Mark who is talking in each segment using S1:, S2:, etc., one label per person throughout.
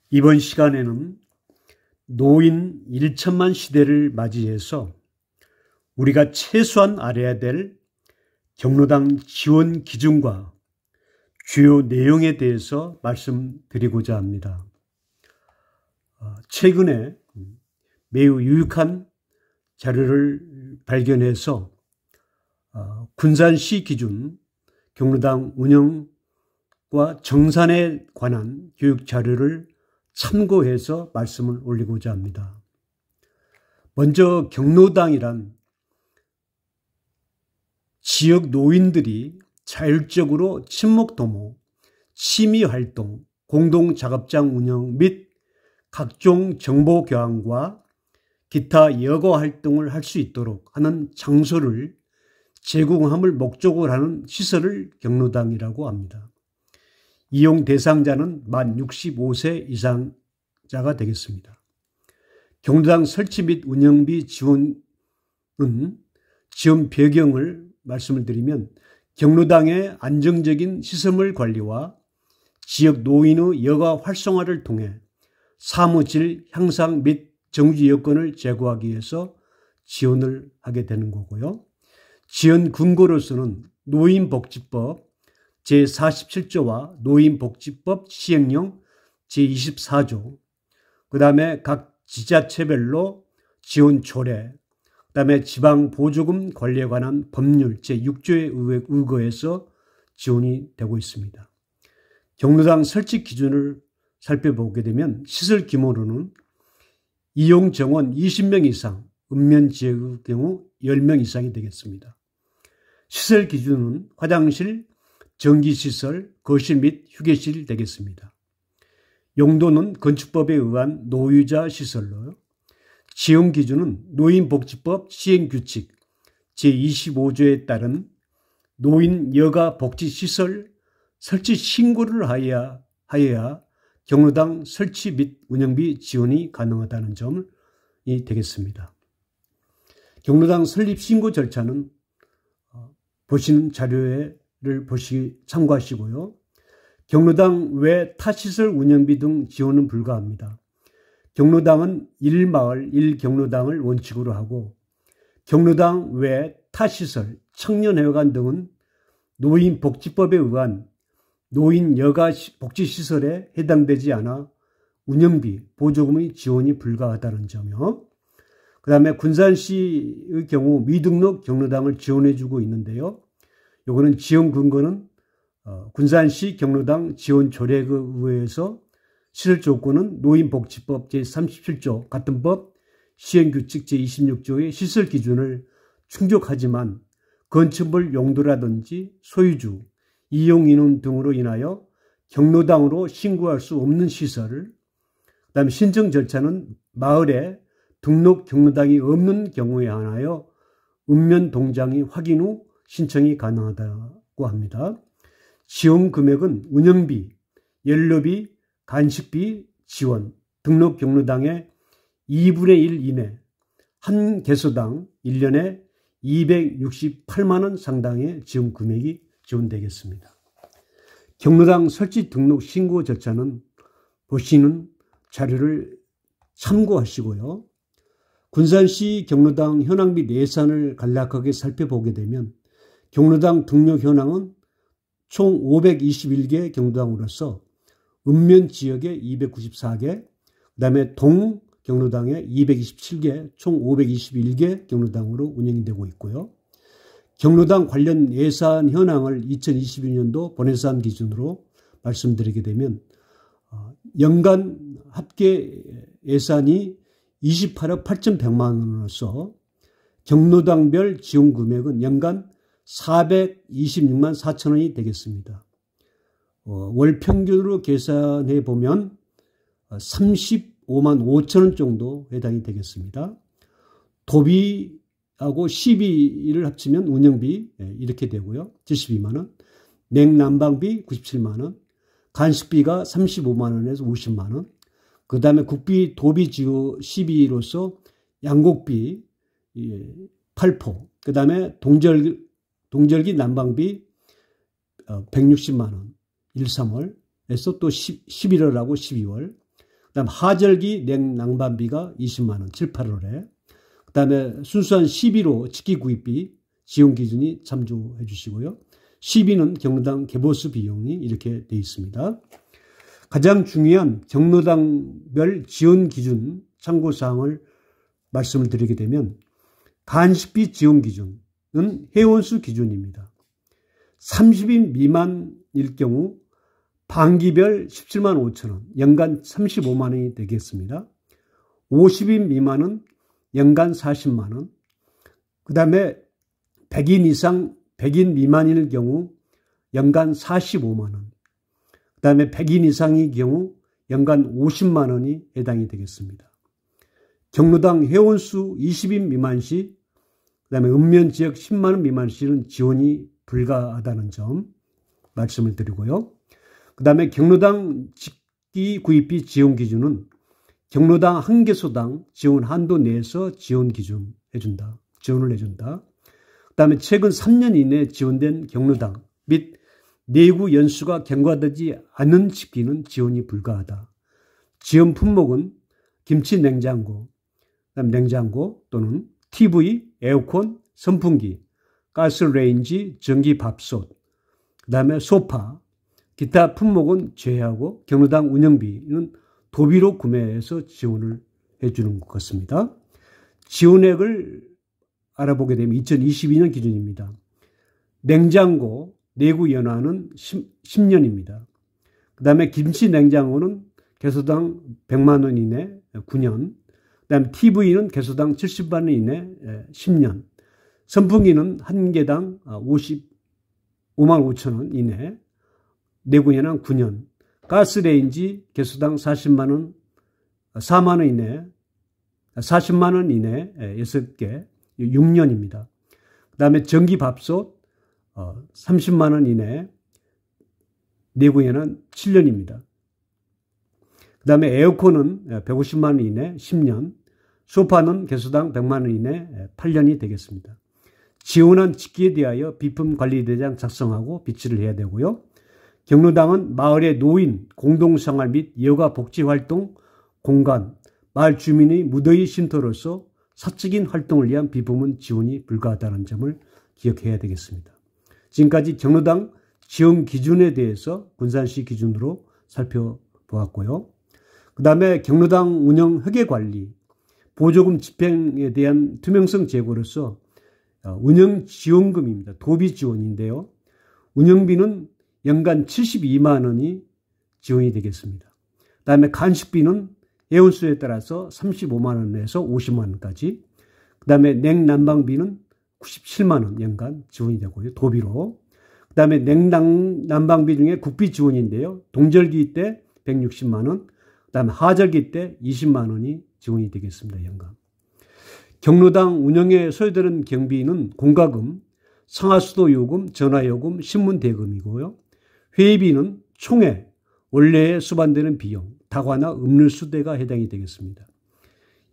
S1: 이번 시간에는 노인 1천만 시대를 맞이해서 우리가 최소한 알아야 될 경로당 지원 기준과 주요 내용에 대해서 말씀드리고자 합니다. 최근에 매우 유익한 자료를 발견해서 군산시 기준 경로당 운영과 정산에 관한 교육 자료를 참고해서 말씀을 올리고자 합니다. 먼저 경로당이란 지역 노인들이 자율적으로 친목도모, 취미활동, 공동작업장 운영 및 각종 정보교환과 기타 여가활동을 할 수 있도록 하는 장소를 제공함을 목적으로 하는 시설을 경로당이라고 합니다. 이용 대상자는 만 65세 이상자가 되겠습니다. 경로당 설치 및 운영비 지원은 지원 배경을 말씀을 드리면 경로당의 안정적인 시설물 관리와 지역 노인의 여가 활성화를 통해 사무질 향상 및 정지 여건을 제고하기 위해서 지원을 하게 되는 거고요. 지원 근거로서는 노인복지법 제47조와 노인복지법 시행령 제24조, 그 다음에 각 지자체별로 지원 조례, 그 다음에 지방보조금 관리에 관한 법률 제6조에 의거해서 지원이 되고 있습니다. 경로당 설치 기준을 살펴보게 되면 시설 규모로는 이용 정원 20명 이상, 읍면 지역의 경우 10명 이상이 되겠습니다. 시설 기준은 화장실, 전기시설, 거실 및 휴게실 되겠습니다. 용도는 건축법에 의한 노유자 시설로요. 지원 기준은 노인복지법 시행규칙 제25조에 따른 노인 여가 복지시설 설치 신고를 하여야 경로당 설치 및 운영비 지원이 가능하다는 점이 되겠습니다. 경로당 설립 신고 절차는 보시는 자료를 참고하시고요. 경로당 외 타시설 운영비 등 지원은 불가합니다. 경로당은 1마을 1경로당을 원칙으로 하고 경로당 외 타시설, 청년회관 등은 노인복지법에 의한 노인 여가 복지시설에 해당되지 않아 운영비, 보조금의 지원이 불가하다는 점이요. 그 다음에 군산시의 경우 미등록 경로당을 지원해주고 있는데요. 요거는 지원 근거는 군산시 경로당 지원 조례에 의해서 시설 조건은 노인복지법 제37조 같은 법 시행규칙 제26조의 시설 기준을 충족하지만 건축물 용도라든지 소유주, 이용인원 등으로 인하여 경로당으로 신고할 수 없는 시설, 그다음에 신청 절차는 마을에 등록 경로당이 없는 경우에 한하여 읍면 동장이 확인 후 신청이 가능하다고 합니다. 지원 금액은 운영비, 연료비, 간식비 지원, 등록 경로당의 2분의 1 이내, 한 개소당 1년에 268만 원 상당의 지원 금액이 지원되겠습니다. 경로당 설치 등록 신고 절차는 보시는 자료를 참고하시고요. 군산시 경로당 현황 및 예산을 간략하게 살펴보게 되면 경로당 등록 현황은 총 521개 경로당으로서 읍면 지역에 294개, 그 다음에 동 경로당에 227개, 총 521개 경로당으로 운영이 되고 있고요. 경로당 관련 예산 현황을 2022년도 본예산 기준으로 말씀드리게 되면 연간 합계 예산이 28억 8,100만 원으로서 경로당별 지원 금액은 연간 426만 4천 원이 되겠습니다. 월 평균으로 계산해 보면 35만 5천 원 정도 해당이 되겠습니다. 도비하고 시비를 합치면 운영비 이렇게 되고요. 72만 원, 냉난방비 97만 원, 간식비가 35만 원에서 50만 원, 그 다음에 국비 도비 지호 시비로서 양곡비 8포, 그 다음에 동절기 난방비 160만 원, 1, 3월에서 또 11월하고 12월, 그다음 하절기 냉난방비가 20만 원 7, 8월에. 그다음에 순수한 11호 직기 구입비 지원 기준이 참조해 주시고요. 12는 경로당 개보수 비용이 이렇게 되어 있습니다. 가장 중요한 경로당별 지원 기준 참고사항을 말씀을 드리게 되면 간식비 지원 기준은 회원수 기준입니다. 30인 미만일 경우 반기별 17만 5천 원, 연간 35만 원이 되겠습니다. 50인 미만은 연간 40만 원, 그 다음에 100인 이상, 100인 미만일 경우 연간 45만 원, 그 다음에 100인 이상의 경우 연간 50만 원이 해당이 되겠습니다. 경로당 회원수 20인 미만 시, 그 다음에 읍면지역 10만 원 미만 시는 지원이 불가하다는 점 말씀을 드리고요. 그 다음에 경로당 직기 구입비 지원 기준은 경로당 한 개소당 지원 한도 내에서 지원 기준 해준다. 지원을 해준다. 그 다음에 최근 3년 이내에 지원된 경로당 및 내구 연수가 경과되지 않은 직기는 지원이 불가하다. 지원 품목은 김치 냉장고, 그다음 냉장고 또는 TV, 에어컨, 선풍기, 가스레인지, 전기밥솥, 그 다음에 소파, 기타 품목은 제외하고 경로당 운영비는 도비로 구매해서 지원을 해주는 것 같습니다. 지원액을 알아보게 되면 2022년 기준입니다. 냉장고 내구 연한은 10년입니다. 그 다음에 김치 냉장고는 개소당 100만 원 이내 9년, 그 다음에 TV는 개소당 70만 원 이내 10년, 선풍기는 한 개당 55만 5천 원 이내 내구 연한 9년, 가스레인지 개수당 40만 원, 4만 원 이내, 40만 원 이내 6개, 6년입니다. 그 다음에 전기밥솥 30만 원 이내, 내구 연한 7년입니다. 그 다음에 에어컨은 150만 원 이내 10년, 소파는 개수당 100만 원 이내 8년이 되겠습니다. 지원한 직기에 대하여 비품관리대장 작성하고 비치를 해야 되고요. 경로당은 마을의 노인, 공동생활 및 여가 복지활동, 공간, 마을 주민의 무더위 쉼터로서 사적인 활동을 위한 비품은 지원이 불가하다는 점을 기억해야 되겠습니다. 지금까지 경로당 지원 기준에 대해서 군산시 기준으로 살펴보았고요. 그 다음에 경로당 운영 회계관리, 보조금 집행에 대한 투명성 제고로서 운영지원금입니다. 도비지원인데요. 운영비는 연간 72만 원이 지원이 되겠습니다. 그 다음에 간식비는 회원수에 따라서 35만 원에서 50만 원까지, 그 다음에 냉난방비는 97만 원 연간 지원이 되고요. 도비로. 그 다음에 냉난방비 중에 국비 지원인데요. 동절기 때 160만 원, 그 다음에 하절기 때 20만 원이 지원이 되겠습니다. 연간. 경로당 운영에 소요되는 경비는 공과금, 상하수도 요금, 전화요금, 신문대금이고요. 회의비는 총회, 원래에 수반되는 비용, 다과나 음료수대가 해당이 되겠습니다.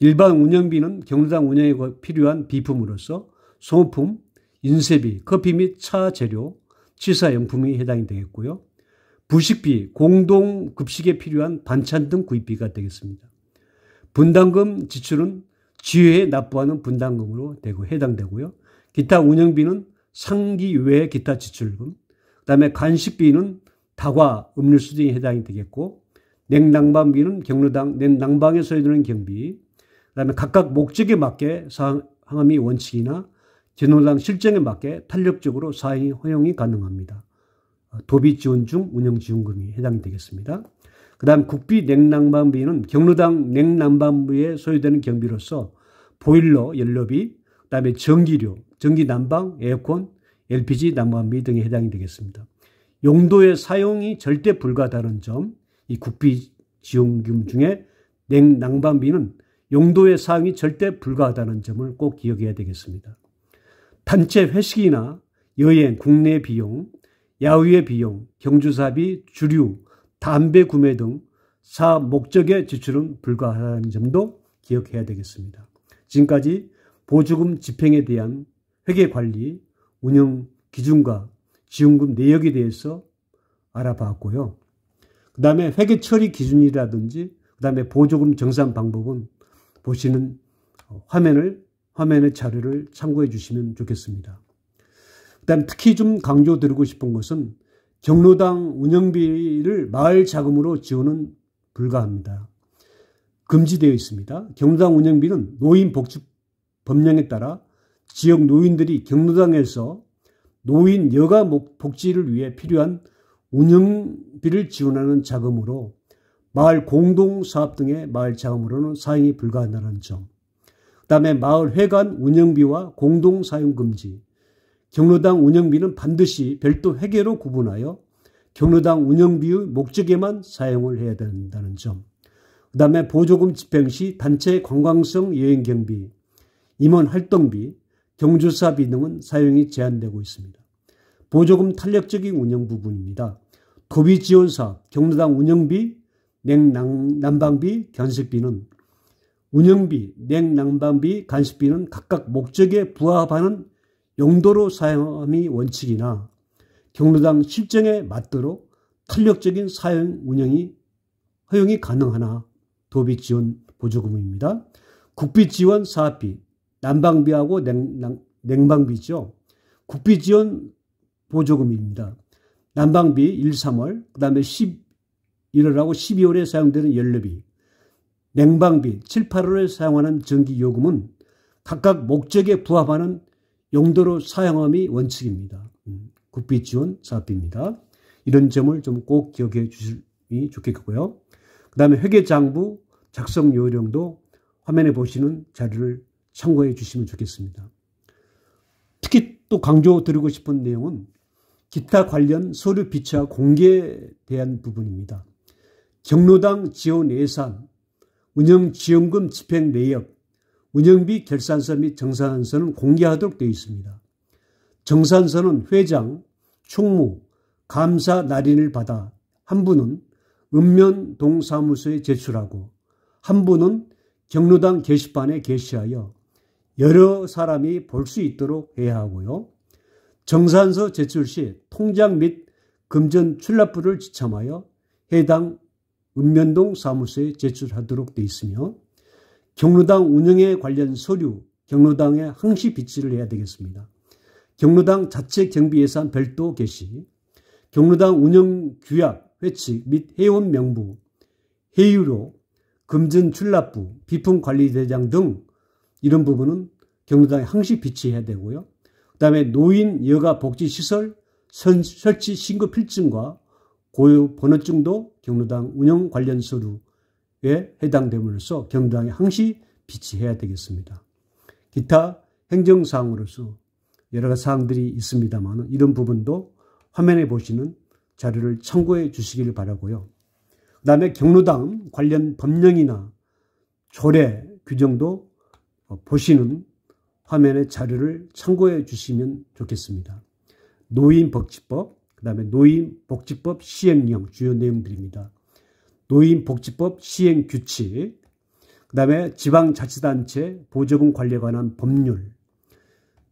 S1: 일반 운영비는 경로당 운영에 필요한 비품으로서 소모품, 인쇄비, 커피 및 차 재료, 치사용품이 해당이 되겠고요. 부식비, 공동급식에 필요한 반찬 등 구입비가 되겠습니다. 분담금 지출은 지회에 납부하는 분담금으로 해당되고요. 기타 운영비는 상기 외 기타 지출금, 그 다음에 간식비는 다과, 음료수 등이 해당이 되겠고, 냉난방비는 경로당 냉난방에 소요되는 경비, 그 다음에 각각 목적에 맞게 상함이 원칙이나 경로당 실정에 맞게 탄력적으로 사항이 허용이 가능합니다. 도비 지원 중 운영지원금이 해당이 되겠습니다. 그 다음 국비 냉난방비는 경로당 냉난방비에 소요되는 경비로서 보일러, 연료비, 그 다음에 전기료, 전기난방, 에어컨, LPG 난방비 등에 해당이 되겠습니다. 용도의 사용이 절대 불가하다는 점, 이 국비 지원금 중에 냉난방비는 용도의 사용이 절대 불가하다는 점을 꼭 기억해야 되겠습니다. 단체 회식이나 여행, 국내 비용, 야유의 비용, 경주사비, 주류, 담배 구매 등 사 목적의 지출은 불가하다는 점도 기억해야 되겠습니다. 지금까지 보조금 집행에 대한 회계관리, 운영 기준과 지원금 내역에 대해서 알아봤고요. 그 다음에 회계 처리 기준이라든지 그 다음에 보조금 정산 방법은 보시는 화면의 자료를 참고해 주시면 좋겠습니다. 그 다음 특히 좀 강조드리고 싶은 것은 경로당 운영비를 마을 자금으로 지원은 불가합니다. 금지되어 있습니다. 경로당 운영비는 노인복지법령에 따라 지역 노인들이 경로당에서 노인 여가 복지를 위해 필요한 운영비를 지원하는 자금으로 마을 공동사업 등의 마을 자금으로는 사용이 불가하다는 점. 그 다음에 마을 회관 운영비와 공동사용 금지. 경로당 운영비는 반드시 별도 회계로 구분하여 경로당 운영비의 목적에만 사용을 해야 된다는 점. 그 다음에 보조금 집행 시 단체 관광성 여행 경비, 임원 활동비, 경조사비 등은 사용이 제한되고 있습니다. 보조금 탄력적인 운영 부분입니다. 도비 지원 사업, 경로당 운영비, 냉난방비, 간식비는 운영비, 냉난방비, 간식비는 각각 목적에 부합하는 용도로 사용함이 원칙이나 경로당 실정에 맞도록 탄력적인 사용 운영이 허용이 가능하나 도비 지원 보조금입니다. 국비 지원 사업비, 난방비하고 냉방비죠. 국비 지원 보조금입니다. 난방비 1, 3월, 그 다음에 11월하고 12월에 사용되는 연료비, 냉방비 7, 8월에 사용하는 전기요금은 각각 목적에 부합하는 용도로 사용함이 원칙입니다. 국비 지원 사업비입니다. 이런 점을 좀 꼭 기억해 주시면 좋겠고요. 그 다음에 회계장부 작성 요령도 화면에 보시는 자료를 참고해 주시면 좋겠습니다. 특히 또 강조드리고 싶은 내용은 기타 관련 서류 비차 공개에 대한 부분입니다. 경로당 지원 예산, 운영지원금 집행 내역, 운영비 결산서 및 정산서는 공개하도록 되어 있습니다. 정산서는 회장, 총무, 감사 날인을 받아 한 분은 읍면동 사무소에 제출하고 한 분은 경로당 게시판에 게시하여 여러 사람이 볼 수 있도록 해야 하고요. 정산서 제출 시 통장 및 금전 출납부를 지참하여 해당 읍면동 사무소에 제출하도록 되어 있으며 경로당 운영에 관련 서류, 경로당에 항시 비치를 해야 되겠습니다. 경로당 자체 경비 예산 별도 게시, 경로당 운영 규약, 회칙 및 회원 명부, 회유로, 금전 출납부, 비품관리대장 등 이런 부분은 경로당에 항시 비치해야 되고요. 그 다음에 노인 여가 복지시설 설치 신고 필증과 고유 번호증도 경로당 운영 관련 서류에 해당됨으로써 경로당에 항시 비치해야 되겠습니다. 기타 행정사항으로서 여러 가지 사항들이 있습니다만 이런 부분도 화면에 보시는 자료를 참고해 주시길 바라고요. 그 다음에 경로당 관련 법령이나 조례 규정도 보시는 화면의 자료를 참고해 주시면 좋겠습니다. 노인복지법, 그 다음에 노인복지법 시행령 주요 내용들입니다. 노인복지법 시행규칙, 그 다음에 지방자치단체 보조금 관리에 관한 법률,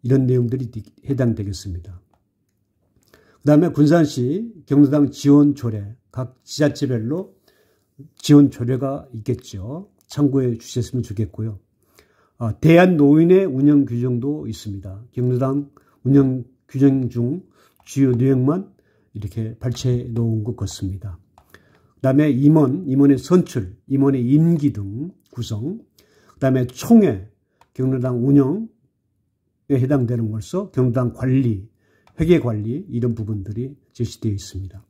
S1: 이런 내용들이 해당되겠습니다. 그 다음에 군산시 경로당 지원 조례, 각 지자체별로 지원 조례가 있겠죠. 참고해 주셨으면 좋겠고요. 대한노인의 운영 규정도 있습니다. 경로당 운영 규정 중 주요 내용만 이렇게 발췌해 놓은 것 같습니다. 그 다음에 임원의 선출, 임원의 임기 등 구성, 그 다음에 총회, 경로당 운영에 해당되는 것으로 경로당 관리, 회계관리 이런 부분들이 제시되어 있습니다.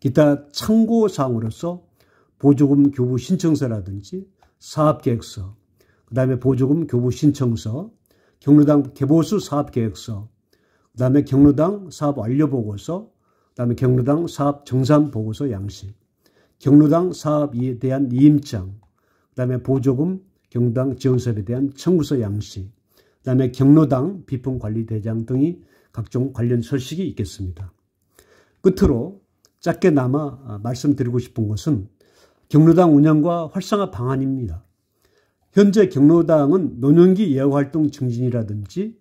S1: 기타 참고사항으로서 보조금 교부 신청서라든지 사업계획서, 그 다음에 보조금 교부 신청서, 경로당 개보수 사업계획서, 그 다음에 경로당 사업 완료보고서, 그 다음에 경로당 사업 정산보고서 양식, 경로당 사업에 대한 이임장, 그 다음에 보조금 경로당 지원사업에 대한 청구서 양식, 그 다음에 경로당 비품관리대장 등이 각종 관련 서식이 있겠습니다. 끝으로 짧게나마 말씀드리고 싶은 것은 경로당 운영과 활성화 방안입니다. 현재 경로당은 노년기 예화활동 증진이라든지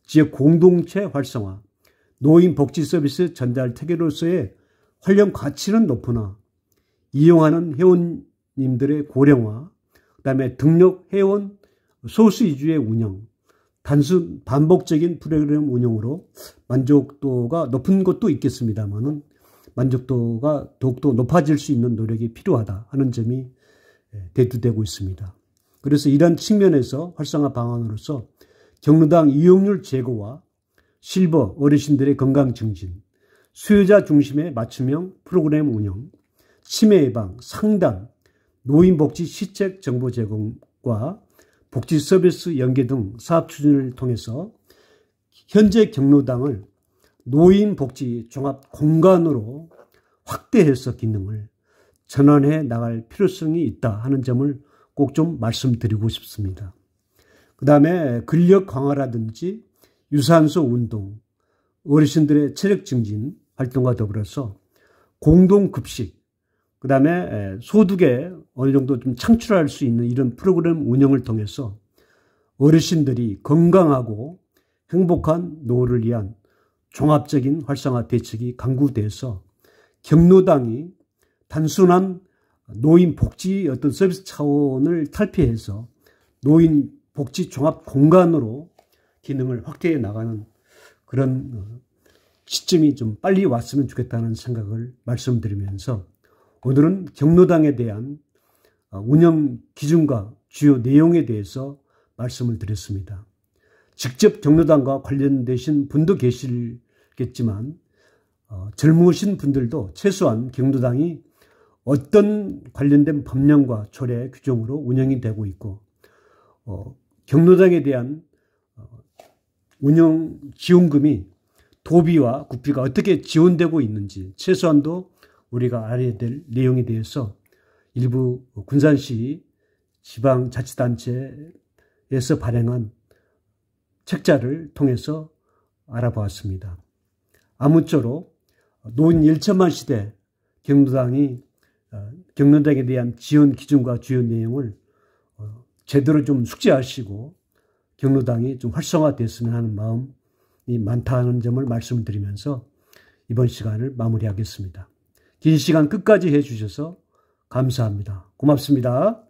S1: 지역 공동체 활성화, 노인 복지 서비스 전달 체계로서의 활용 가치는 높으나 이용하는 회원이 회원님들의 고령화, 그다음에 등록 회원 소수 위주의 운영, 단순 반복적인 프로그램 운영으로 만족도가 높은 것도 있겠습니다만은 만족도가 더욱더 높아질 수 있는 노력이 필요하다 하는 점이 대두되고 있습니다. 그래서 이런 측면에서 활성화 방안으로서 경로당 이용률 제고와 실버 어르신들의 건강 증진, 수요자 중심의 맞춤형 프로그램 운영, 치매 예방, 상담, 노인복지 시책 정보 제공과 복지 서비스 연계 등 사업 추진을 통해서 현재 경로당을 노인복지 종합 공간으로 확대해서 기능을 전환해 나갈 필요성이 있다 하는 점을 꼭 좀 말씀드리고 싶습니다. 그 다음에 근력 강화라든지 유산소 운동, 어르신들의 체력 증진 활동과 더불어서 공동급식, 그 다음에 소득에 어느 정도 좀 창출할 수 있는 이런 프로그램 운영을 통해서 어르신들이 건강하고 행복한 노후를 위한 종합적인 활성화 대책이 강구돼서 경로당이 단순한 노인 복지 어떤 서비스 차원을 탈피해서 노인 복지 종합 공간으로 기능을 확대해 나가는 그런 시점이 좀 빨리 왔으면 좋겠다는 생각을 말씀드리면서 오늘은 경로당에 대한 운영 기준과 주요 내용에 대해서 말씀을 드렸습니다. 직접 경로당과 관련되신 분도 계시겠지만 젊으신 분들도 최소한 경로당이 어떤 관련된 법령과 조례 규정으로 운영이 되고 있고 경로당에 대한 운영 지원금이 도비와 국비가 어떻게 지원되고 있는지 최소한도 우리가 알아야 될 내용에 대해서 일부 군산시 지방자치단체에서 발행한 책자를 통해서 알아보았습니다. 아무쪼록 노인 1천만 시대 경로당에 대한 지원 기준과 주요 내용을 제대로 좀 숙지하시고 경로당이 좀 활성화됐으면 하는 마음이 많다는 점을 말씀드리면서 이번 시간을 마무리하겠습니다. 긴 시간 끝까지 해주셔서 감사합니다. 고맙습니다.